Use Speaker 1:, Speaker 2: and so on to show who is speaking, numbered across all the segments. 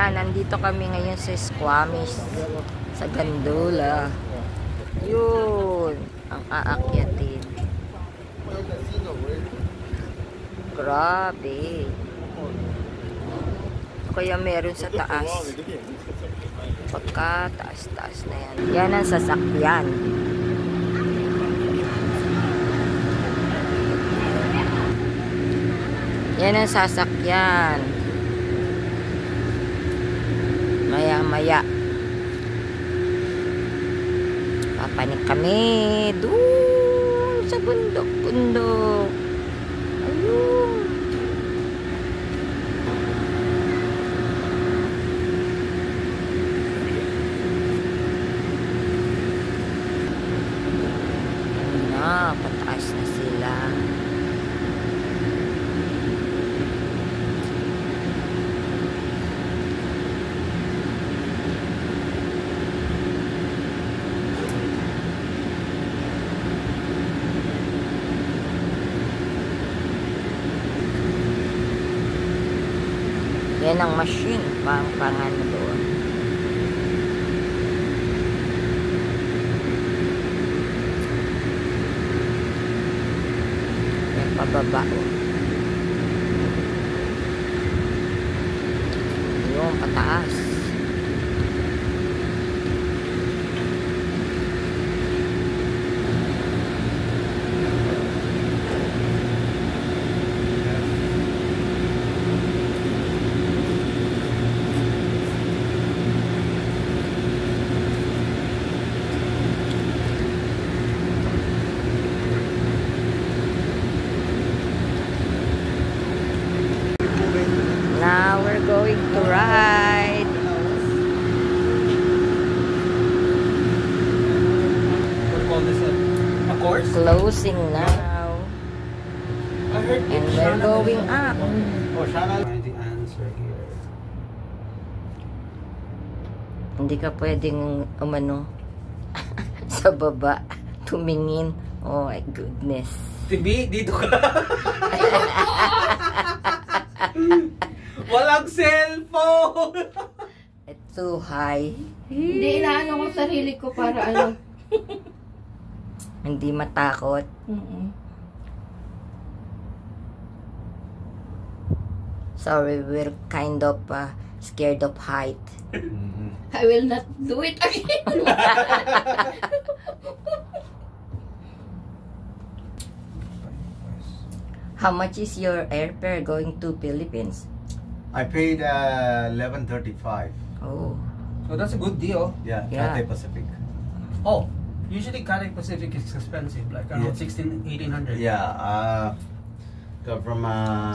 Speaker 1: Yan, nandito kami ngayon sa Squamish, sa Gandula. Yun, ang aakyatin. Grabe. Kaya meron sa taas. Pagka taas-taas na yan. Yan ang sasakyan. Yan ang sasakyan. Maya-maya. Papanik kami. Doon sa bundok-bundok. Ayun. Pataas na sila. Yan ang machine pang doon. Pababa. Yung pataas. Now we're going to ride.
Speaker 2: What call this a course?
Speaker 1: Closing now. And we're going up.
Speaker 2: Oh, Shana. The answer here.
Speaker 1: Hindi ka pwedeng umano sa baba tumingin. Oh my goodness.
Speaker 2: Tibi, dito ka. Walang cellphone!
Speaker 1: It's too high.
Speaker 3: Hindi, inaano ko sarili ko para ano.
Speaker 1: Hindi matakot. Sorry, we're kind of scared of height.
Speaker 3: I will not do it again.
Speaker 1: How much is your airfare going to Philippines?
Speaker 4: I paid 11.35.
Speaker 1: Oh.
Speaker 2: So that's a good deal.
Speaker 4: Yeah,
Speaker 1: Yeah.
Speaker 4: Cathay Pacific.
Speaker 2: Oh, usually Cathay Pacific is expensive, like around 1800.
Speaker 4: Yeah, so from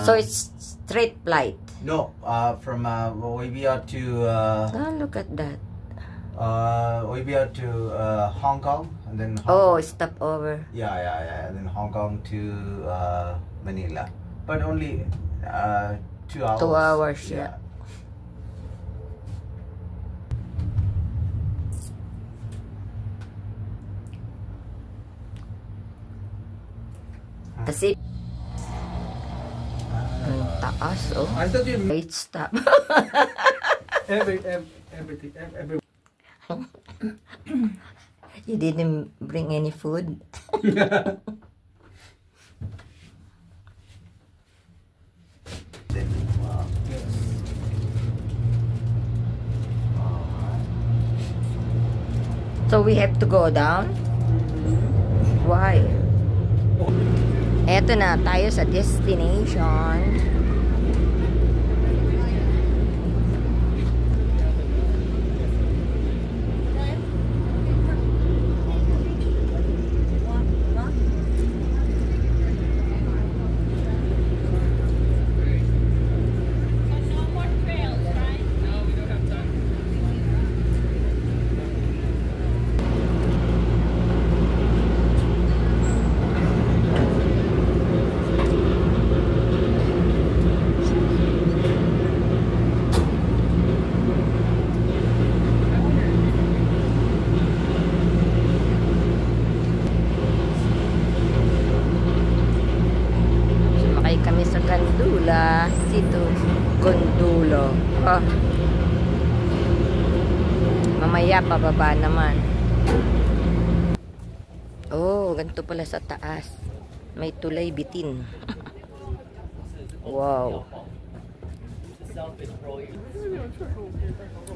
Speaker 1: So it's straight flight.
Speaker 4: no, from Oibia to
Speaker 1: Oh, look at that.
Speaker 4: Oibia to Hong Kong, and then
Speaker 1: Oh, stop over.
Speaker 4: yeah, and then Hong Kong to Manila, but only 2 hours.
Speaker 1: 2 hours, yeah. Kasi ang taas, oh.
Speaker 2: I thought you
Speaker 1: Wait, stop.
Speaker 2: everything.
Speaker 1: You didn't bring any food?
Speaker 4: Then,
Speaker 1: So we have to go down? Why? Eto na, tayo sa destination. Gandula, Sito Gondulo. Oh. Mamaya pababa naman. Oh, ganito pala sa taas. May tulay bitin. Wow.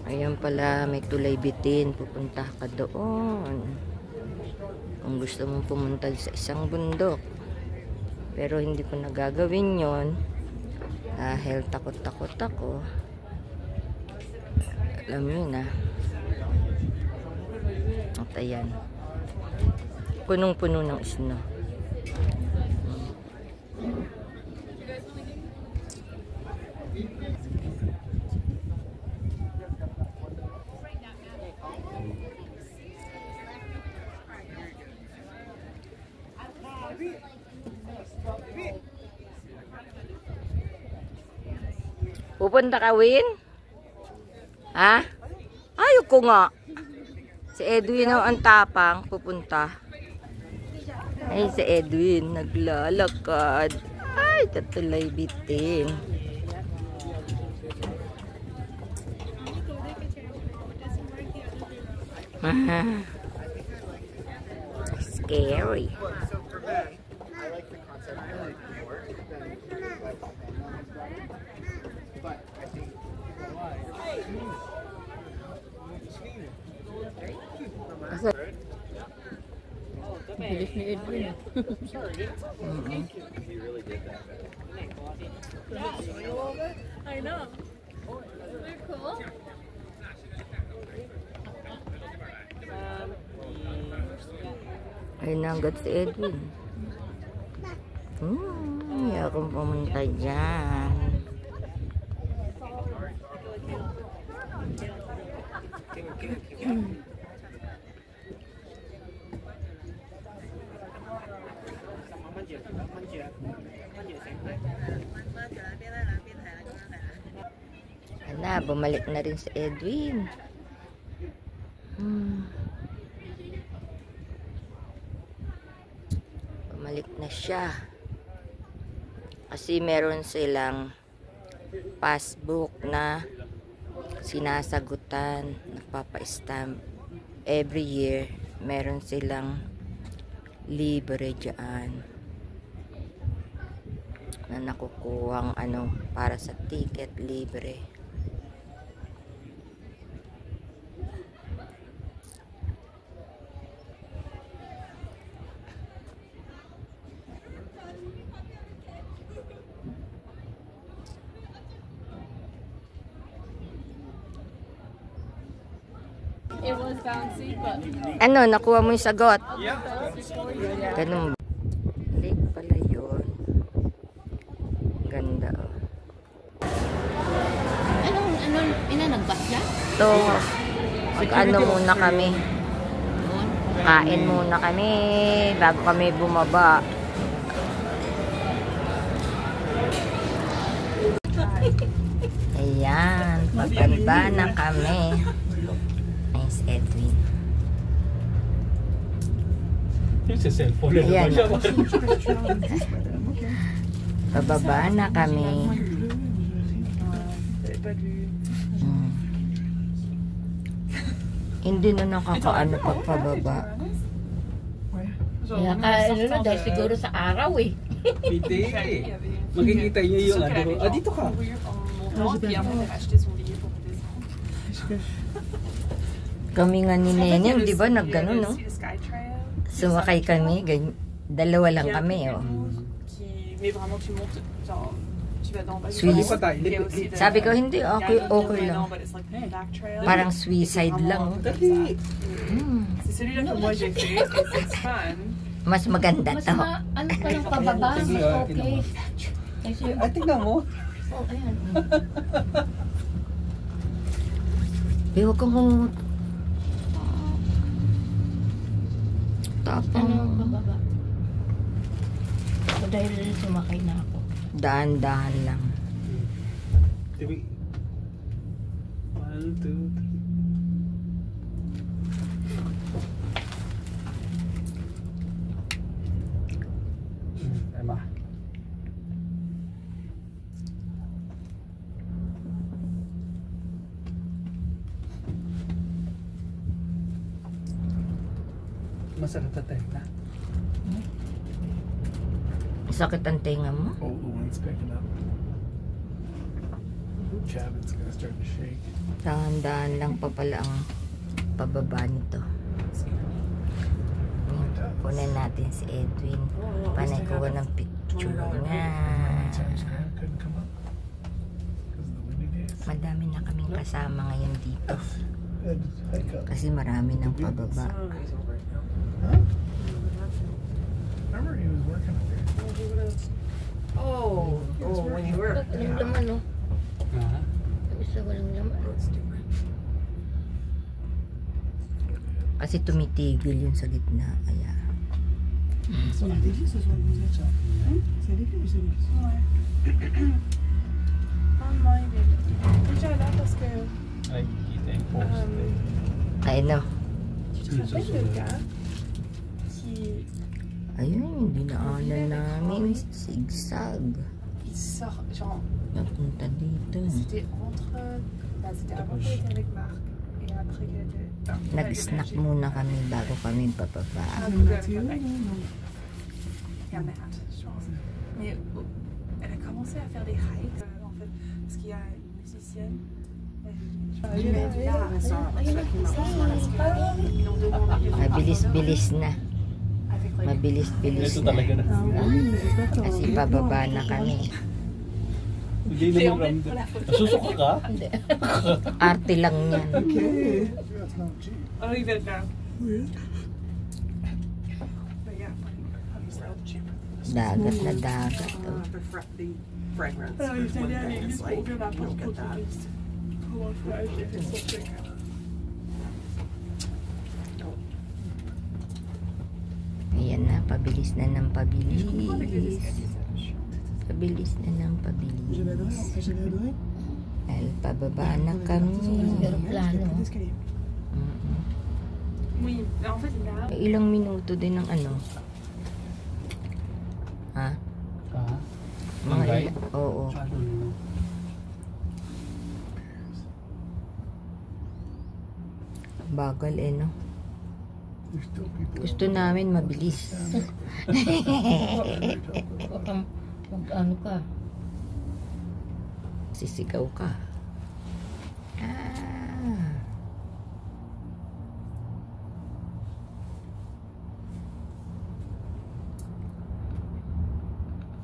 Speaker 1: Ayan pala, may tulay bitin. Pupunta ka doon. Kung gusto mong pumunta sa isang bundok. Pero hindi ko nagagawin yon dahil takot-takot ako. Alam mo na. At ayan. Punong-puno ng snow. Pupunta ka, Win? Ha? Ayok ko nga. Si Edwin ang tapang pupunta. Ay, si Edwin naglalakad. Ay, tatulay bitin. Scary.
Speaker 3: Bilis ni Edwin.
Speaker 5: I know. They're cool.
Speaker 1: Ay, nanggat si Edwin. Hindi akong pumunta dyan. Hala, bumalik na rin si Edwin. Bumalik na siya. Kasi meron silang passbook na sinasagutan, nagpapa-stamp. Every year, meron silang libre dyan na nakukuhang para sa ticket libre.
Speaker 5: It was bouncy, but
Speaker 1: Nakuha mo yung sagot? Ganun ba? Lake pala yun. Ganda, oh.
Speaker 3: Nagbat siya?
Speaker 1: So, muna kami. Kain muna kami bago kami bumaba. Ayan, pababa na kami. Nice, Edwin.
Speaker 2: Yung sa cellphone.
Speaker 1: Ayan. Pababa na kami. Hindi na nakakaano pagpababa.
Speaker 3: Kaya dahil siguro sa araw eh.
Speaker 2: Hindi. Makikita niyo yung dito ka.
Speaker 1: Kami nga ni Neneng, di ba, nagganon, no? Sumakay kami, dalawa lang kami, oh. Swiss. Sabi ko, hindi, okay lang. Parang suicide lang. Mas maganda
Speaker 3: Mas
Speaker 1: to.
Speaker 3: palang pababa, mas okay.
Speaker 2: Ay, tingnan mo.
Speaker 3: Oh, ayan.
Speaker 1: Huwag kang tapang.
Speaker 3: Pababa. So, dahil sumakay na ako.
Speaker 1: Dahan-dahan lang.
Speaker 2: 1, 2, 3. Emma. Masakit sa tenga.
Speaker 1: Sakit ang tenga mo?
Speaker 6: Oh, the wind's picking up. Cabin's gonna start to shake.
Speaker 1: Dahan-dahan lang pa pala ang pababa nito. Kunin natin si Edwin. Panay kuha ng picture nga.
Speaker 6: Times Square couldn't come up because of the windy days.
Speaker 1: Madami na kaming kasama ngayon dito.
Speaker 6: Had to hike up.
Speaker 1: Kasi marami ng pababa.
Speaker 6: Huh? Remember he was working up there.
Speaker 3: When you were. Walang laman, no?
Speaker 2: Ah.
Speaker 3: Yung isa walang laman.
Speaker 1: Kasi tumitigil yun sa gitna. Kaya.
Speaker 7: C'est l'église ce soir, vous êtes ça? C'est l'église ou c'est l'église?
Speaker 5: Ouais. Ah, non, il est déjà là parce que.
Speaker 1: Ayun na.
Speaker 5: Tu te rappelles le gars qui.
Speaker 1: Ayun, dinaanan namin. Sigsag.
Speaker 5: Il sort. Genre.
Speaker 1: Napunta dito.
Speaker 5: C'était entre. Bah, c'était avant qu'elle était avec Marc. Et après qu'elle était.
Speaker 1: Nag-snack muna kami bago kami bababa.
Speaker 5: Ah,
Speaker 7: C'est
Speaker 5: Google,
Speaker 7: Mathieu,
Speaker 5: pareil.
Speaker 7: non?
Speaker 5: Il y a Matt, je pense. Mais elle a commencé à faire des hikes, en fait, parce qu'il y a une musicienne. Je vais être là, parce qu'ils ont demandé de faire
Speaker 1: Mabilis-bilis na.
Speaker 5: avec like,
Speaker 1: Mabilis-bilis
Speaker 2: Ito
Speaker 1: na.
Speaker 2: talaga na.
Speaker 7: Ah oui, mais j'espère que t'as
Speaker 1: Kasi bababa na kami.
Speaker 2: Hindi na maramdam. Nasusuka ka?
Speaker 1: Arte lang yan.
Speaker 7: Ok.
Speaker 5: Oh, il va le faire.
Speaker 7: Oui.
Speaker 5: But yeah,
Speaker 1: Dagat na dagat. Oh.
Speaker 5: alors il est allé à l'église pour ouvrir la porte pour touristes. Comment faire, j'ai fait son truc.
Speaker 1: Ayan na, pabilis na ng pabilis. Pabilis na ng pabilis.
Speaker 7: J'avais adoré, en fait, j'avais adoré.
Speaker 1: Dahil pababa na kami.
Speaker 3: Aeroplano.
Speaker 7: D'escalier.
Speaker 1: Mm-mm.
Speaker 5: Oui, mais en fait, là,
Speaker 1: Ilang minuto din ng ano? Ha?
Speaker 2: Ah.
Speaker 1: Mga
Speaker 2: Mangay?
Speaker 1: Oo. Bagal eh, no?
Speaker 6: There's still people.
Speaker 1: Gusto namin mabilis.
Speaker 3: Huwag kang mag-ano ka.
Speaker 1: Sisigaw ka. Ah.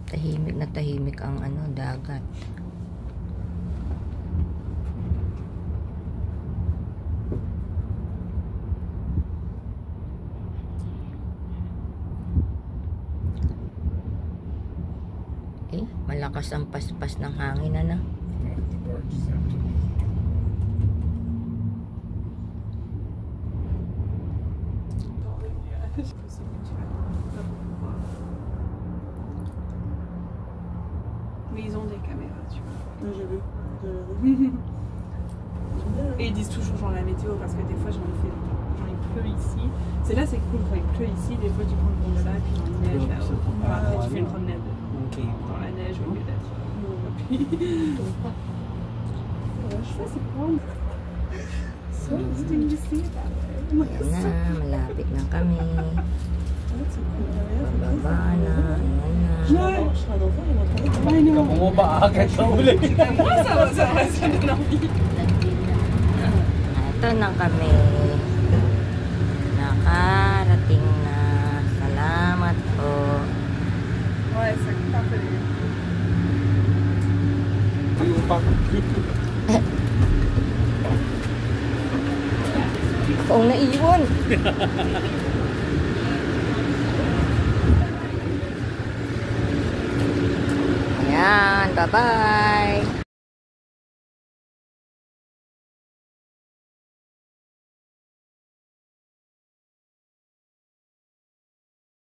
Speaker 1: Tahimik na tahimik ang ano, dagat. Malakas ang paspas ng hangin na.
Speaker 6: The barge is empty.
Speaker 5: mais ils ont des caméras, tu vois.
Speaker 7: Ouais, j'ai vu. J'avais vu.
Speaker 5: Et ils disent toujours genre la météo parce que des fois genre il pleut ici. C'est là c'est cool quand il pleut ici, des fois tu prends le gondola et puis il neige là-haut. Après tu fais une promenade dans la neige au lieu d'être. Ouais, je sais c'est cool. So interesting to see it that way.
Speaker 1: Ayan na, malapit na kami. Bababa na, ayan na.
Speaker 7: Je serai d'enfant, il m'a trouvé.
Speaker 2: Ikaw bumaba agad sa uli.
Speaker 5: Moi ça donne envie.
Speaker 1: Ito na kami. Nakarating na. Salamat po.
Speaker 5: Ouais, ça coûte un peu les.
Speaker 1: Kung naiwan. Ayan, bye-bye.